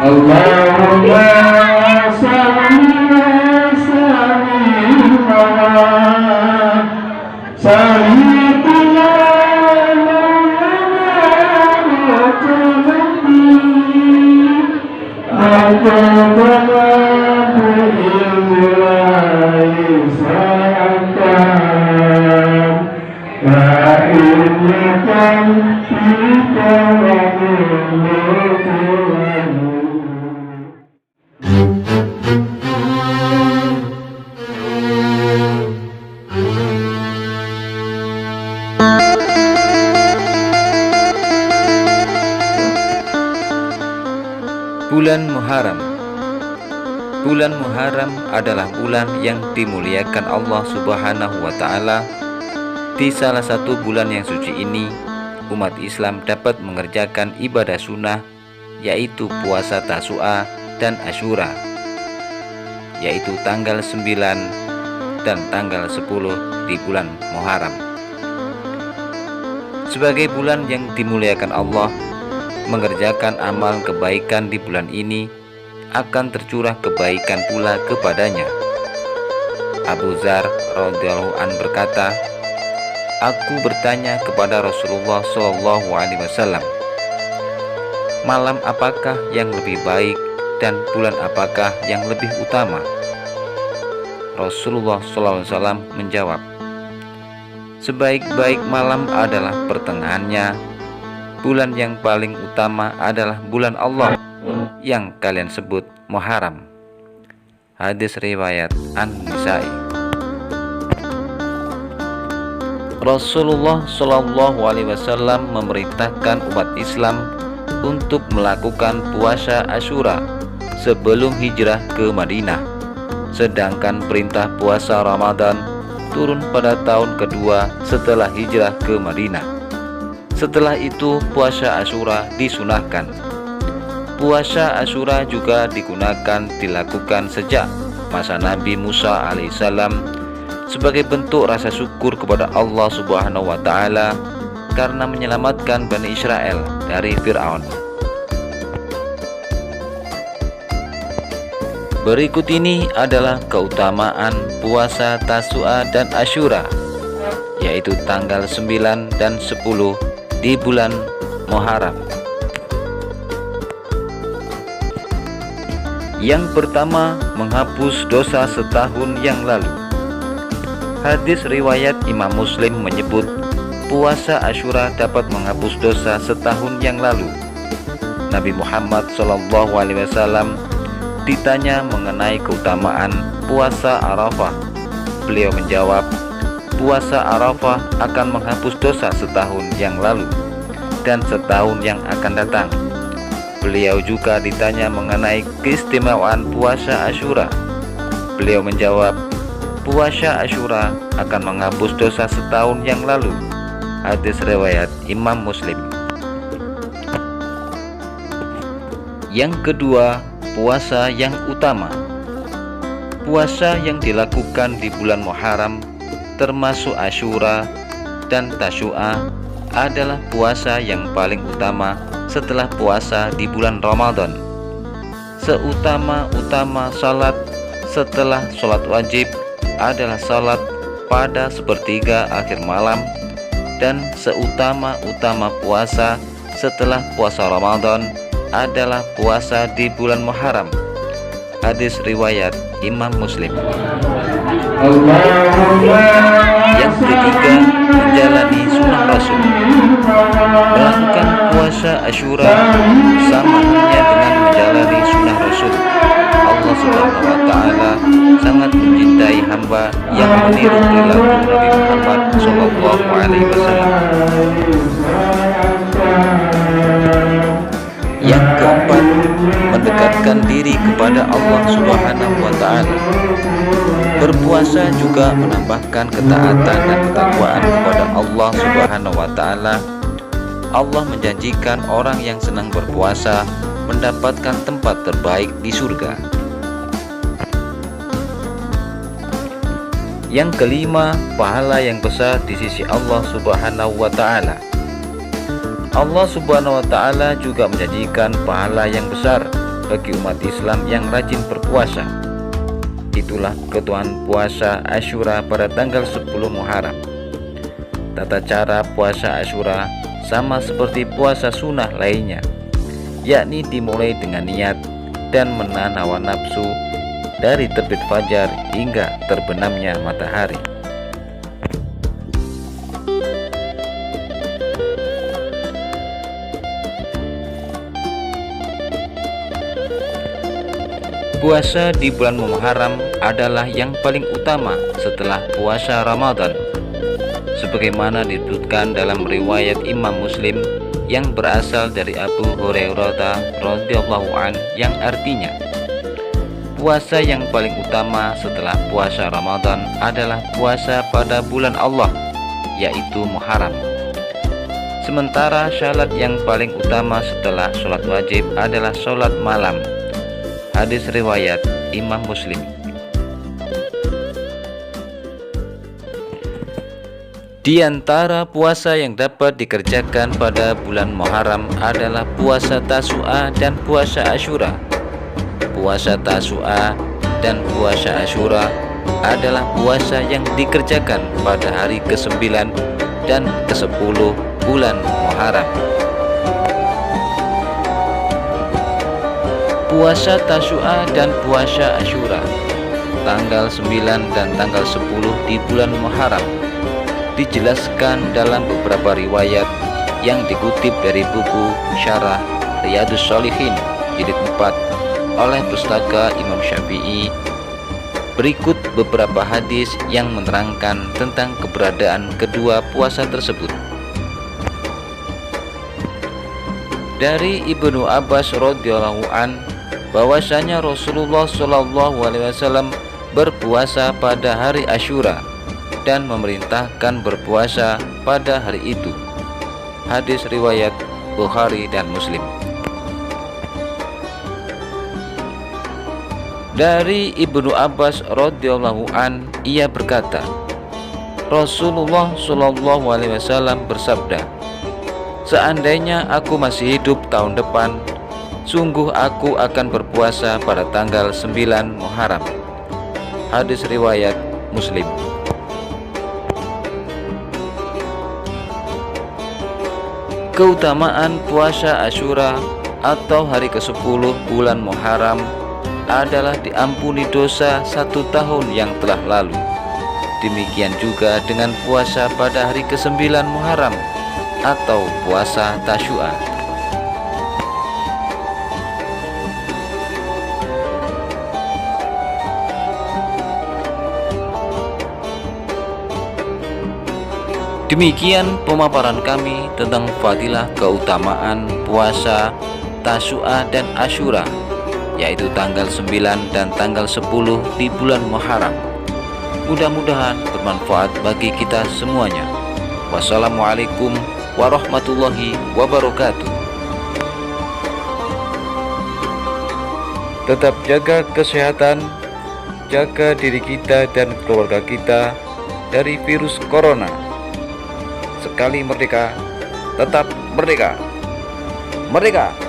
Allahumma salli wa sallim ala sayyidina Bulan Muharram. Bulan Muharram adalah bulan yang dimuliakan Allah Subhanahu wa Ta'ala. Di salah satu bulan yang suci ini, umat Islam dapat mengerjakan ibadah sunnah, yaitu puasa Tasu'a dan Asyura, yaitu tanggal 9 dan tanggal 10 di bulan Muharram. Sebagai bulan yang dimuliakan Allah, mengerjakan amal kebaikan di bulan ini akan tercurah kebaikan pula kepadanya. Abu Dzar radhiyallahu an berkata, "Aku bertanya kepada Rasulullah SAW, malam apakah yang lebih baik dan bulan apakah yang lebih utama?" Rasulullah SAW menjawab, "Sebaik-baik malam adalah pertengahannya. Bulan yang paling utama adalah bulan Allah yang kalian sebut Muharram." Hadis riwayat An-Nisa'i. Rasulullah SAW memerintahkan umat Islam untuk melakukan puasa Asyura sebelum hijrah ke Madinah, sedangkan perintah puasa Ramadan turun pada tahun kedua setelah hijrah ke Madinah. Setelah itu puasa Asyura disunahkan. Puasa Asyura juga dilakukan sejak masa Nabi Musa alaihissalam sebagai bentuk rasa syukur kepada Allah Subhanahu wa Ta'ala karena menyelamatkan Bani Israel dari Fir'aun. Berikut ini adalah keutamaan puasa Tasu'a dan Asyura, yaitu tanggal 9 dan 10 di bulan Muharram. Yang pertama, menghapus dosa setahun yang lalu. Hadis riwayat Imam Muslim menyebut puasa Asyura dapat menghapus dosa setahun yang lalu. Nabi Muhammad SAW ditanya mengenai keutamaan puasa Arafah. Beliau menjawab, puasa Arafah akan menghapus dosa setahun yang lalu dan setahun yang akan datang. Beliau juga ditanya mengenai keistimewaan puasa Asyura. Beliau menjawab, puasa Asyura akan menghapus dosa setahun yang lalu. Hadis riwayat Imam Muslim. Yang kedua, puasa yang utama. Puasa yang dilakukan di bulan Muharram termasuk Asyura dan Tasu'a adalah puasa yang paling utama setelah puasa di bulan Ramadan. Seutama-utama salat setelah salat wajib adalah salat pada sepertiga akhir malam, dan seutama-utama puasa setelah puasa Ramadan adalah puasa di bulan Muharram. Hadis riwayat Imam Muslim. Yang ketiga, menjalani sunnah Rasul. Melakukan puasa Asyura sama halnya dengan menjalani sunnah Rasul. Allah Subhanahu wa Ta'ala sangat mencintai hamba yang meniru perilaku Nabi Muhammad SAW. Yang keempat, mendekatkan diri kepada Allah Subhanahu wa Ta'ala. Berpuasa juga menambahkan ketaatan dan ketakwaan kepada Allah Subhanahu wa Ta'ala. Allah menjanjikan orang yang senang berpuasa mendapatkan tempat terbaik di surga. Yang kelima, pahala yang besar di sisi Allah Subhanahu wa Ta'ala. Allah Subhanahu wa Ta'ala juga menjanjikan pahala yang besar bagi umat Islam yang rajin berpuasa. Itulah ketentuan puasa Asyura pada tanggal 10 Muharram. Tata cara puasa Asyura sama seperti puasa sunnah lainnya, yakni dimulai dengan niat dan menahan hawa nafsu dari terbit fajar hingga terbenamnya matahari. Puasa di bulan Muharram adalah yang paling utama setelah puasa Ramadan, sebagaimana disebutkan dalam riwayat Imam Muslim yang berasal dari Abu Hurairah radhiyallahu an, yang artinya, puasa yang paling utama setelah puasa Ramadan adalah puasa pada bulan Allah, yaitu Muharram. Sementara syarat yang paling utama setelah sholat wajib adalah sholat malam. Hadis riwayat Imam Muslim. Di antara puasa yang dapat dikerjakan pada bulan Muharram adalah puasa Tasu'a dan puasa Asyura. Puasa Tasu'a dan puasa Asyura adalah puasa yang dikerjakan pada hari ke-9 dan ke-10 bulan Muharram. Puasa Tasu'a dan puasa Asyura tanggal 9 dan tanggal 10 di bulan Muharram dijelaskan dalam beberapa riwayat yang dikutip dari buku Syarah Riyadhus Shalihin jilid 4 oleh Pustaka Imam Syafi'i. Berikut beberapa hadis yang menerangkan tentang keberadaan kedua puasa tersebut. Dari Ibnu Abbas radhiyallahu an, bahwasanya Rasulullah SAW berpuasa pada hari Asyura dan memerintahkan berpuasa pada hari itu. Hadis riwayat Bukhari dan Muslim. Dari Ibnu Abbas radhiyallahu an, ia berkata, Rasulullah SAW bersabda, "Seandainya aku masih hidup tahun depan, sungguh aku akan berpuasa pada tanggal 9 Muharram." Hadis riwayat Muslim. Keutamaan puasa Asyura atau hari ke-10 bulan Muharram adalah diampuni dosa 1 tahun yang telah lalu. Demikian juga dengan puasa pada hari ke-9 Muharram atau puasa Tasyu'a. Demikian pemaparan kami tentang fadilah keutamaan puasa Tasyu'a dan Asyura, yaitu tanggal 9 dan tanggal 10 di bulan Muharram. Mudah-mudahan bermanfaat bagi kita semuanya. Wassalamualaikum warahmatullahi wabarakatuh. Tetap jaga kesehatan, jaga diri kita dan keluarga kita dari virus corona. Sekali merdeka, tetap merdeka. Merdeka!